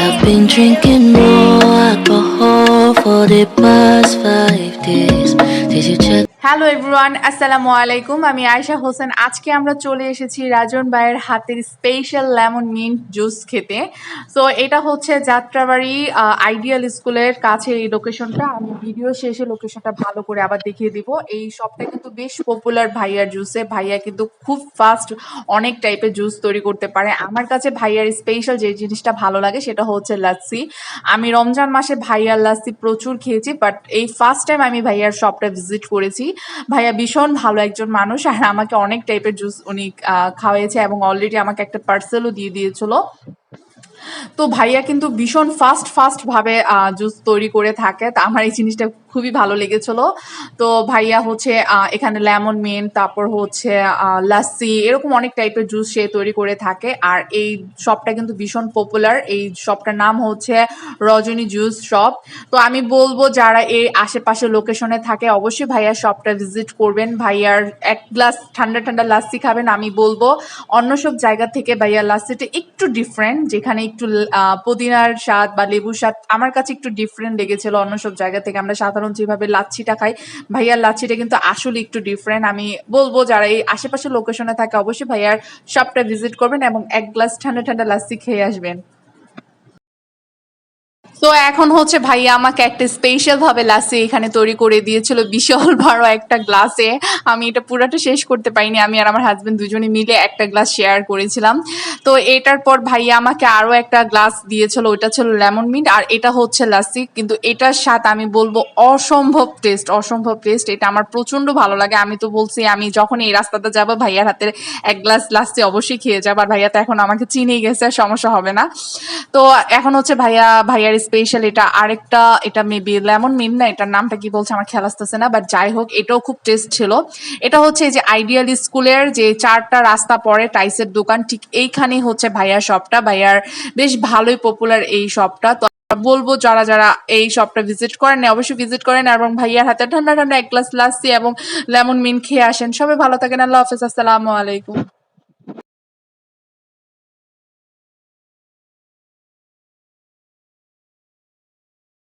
I've been drinking more alcohol for the past 5 days. Did you check? Hello everyone, আসসালামু আলাইকুম। আমি আয়েশা হোসেন। আজকে আমরা চলে এসেছি রাজন ভাইয়ের হাতের স্পেশাল লেমন মিন্ট জুস খেতে। সো এটা হচ্ছে যাত্রাবাড়ি আইডিয়াল স্কুলের কাছে এই লোকেশনটা। আমি ভিডিও শেষে লোকেশনটা ভালো করে আবার দেখিয়ে দিব। এই শপটা কিন্তু বেশ পপুলার ভাইয়ার জুসে। ভাইয়া কিন্তু খুব ফাস্ট অনেক টাইপের জুস তৈরি করতে পারে। আমার কাছে ভাইয়ার স্পেশাল যে জিনিসটা ভালো লাগে সেটা হচ্ছে লাচ্ছি। আমি রমজান মাসে ভাইয়ার লাচ্ছি প্রচুর খেয়েছি, বাট এই ফার্স্ট টাইম আমি ভাইয়ার শপটা ভিজিট করেছি। ভাইয়া ভীষণ ভালো একজন মানুষ, আর আমাকে অনেক টাইপের জুস উনি খাওয়াইছে এবং অলরেডি আমাকে একটা পার্সেলও দিয়ে দিয়েছিল। তো ভাইয়া কিন্তু ভীষণ ফাস্ট ভাবে জুস তৈরি করে থাকে। তা আমার এই জিনিসটা খুবই ভালো লেগেছিল। তো ভাইয়া হচ্ছে এখানে লেমন মিন্ট, তারপর হচ্ছে লাস্সি, এরকম অনেক টাইপের জুস সে তৈরি করে থাকে। আর এই শপটা কিন্তু ভীষণ পপুলার। এই শপটার নাম হচ্ছে রজনী জুস শপ। তো আমি বলবো যারা এই আশেপাশে লোকেশনে থাকে অবশ্যই ভাইয়ার শপটা ভিজিট করবেন। ভাইয়ার এক গ্লাস ঠান্ডা ঠান্ডা লাস্সি খাবেন। আমি বলবো অন্য সব জায়গা থেকে ভাইয়ার লাস্সিটা একটু ডিফারেন্ট, যেখানে একটু পুদিনার স্বাদ বা লেবুর স্বাদ আমার কাছে একটু ডিফারেন্ট লেগেছিল অন্য সব জায়গা থেকে। আমরা সাধারণ যেভাবে লাচ্ছিটা খাই, ভাইয়ার লাচ্ছিটা কিন্তু আসলে একটু ডিফারেন্ট। আমি বলবো যারা এই আশেপাশে লোকেশনে থাকে অবশ্যই ভাইয়ার শপটা ভিজিট করবেন এবং এক গ্লাস ঠান্ডা ঠান্ডা লাচ্ছি খেয়ে আসবেন। তো এখন হচ্ছে ভাইয়া আমাকে একটা স্পেশাল ভাবে লাচ্ছি এখানে তৈরি করে দিয়েছিল বিশাল বড় একটা গ্লাসে। আমি এটা পুরাটা শেষ করতে পারিনি। আমি আর আমার হাজবেন্ড দুজনে মিলে একটা গ্লাস শেয়ার করেছিলাম। তো এটার পর ভাইয়া আমাকে আরো একটা গ্লাস দিয়েছিল, ওইটা ছিল লেমন মিন্ট, আর এটা হচ্ছে লাচ্ছি। কিন্তু এটার সাথে আমি বলবো অসম্ভব টেস্ট। এটা আমার প্রচন্ড ভালো লাগে। আমি তো বলছি আমি যখন এই রাস্তাতে যাবো ভাইয়ার হাতের এক গ্লাস লাচ্ছি অবশ্যই খেয়ে যাবো। আর ভাইয়া তো এখন আমাকে চিনেই গেছে, সমস্যা হবে না। তো এখন হচ্ছে ভাইয়ার স্পেশাল এটা আরেকটা, এটা মেবি লেমন মিন্ট না, এটার নামটা কি বলছে আমার খেয়াল আসতেছে না, বাট যাই হোক এটাও খুব টেস্ট ছিল। এটা হচ্ছে এই যে আইডিয়াল স্কুলের যে 4টা রাস্তা পরে টাইসের দোকান, ঠিক এইখানেই হচ্ছে ভাইয়ার শপটা। ভাইয়ার বেশ ভালোই পপুলার এই শপটা। তো বলবো যারা যারা এই শপটা ভিজিট করেন অবশ্যই ভিজিট করেন এবং ভাইয়ার হাতে ঠান্ডা ঠান্ডা এক গ্লাস লাচ্ছি এবং লেমন মিন্ট খেয়ে আসেন। সবাই ভালো থাকেন। আল্লাহ হাফেজ, আসসালামু আলাইকুম।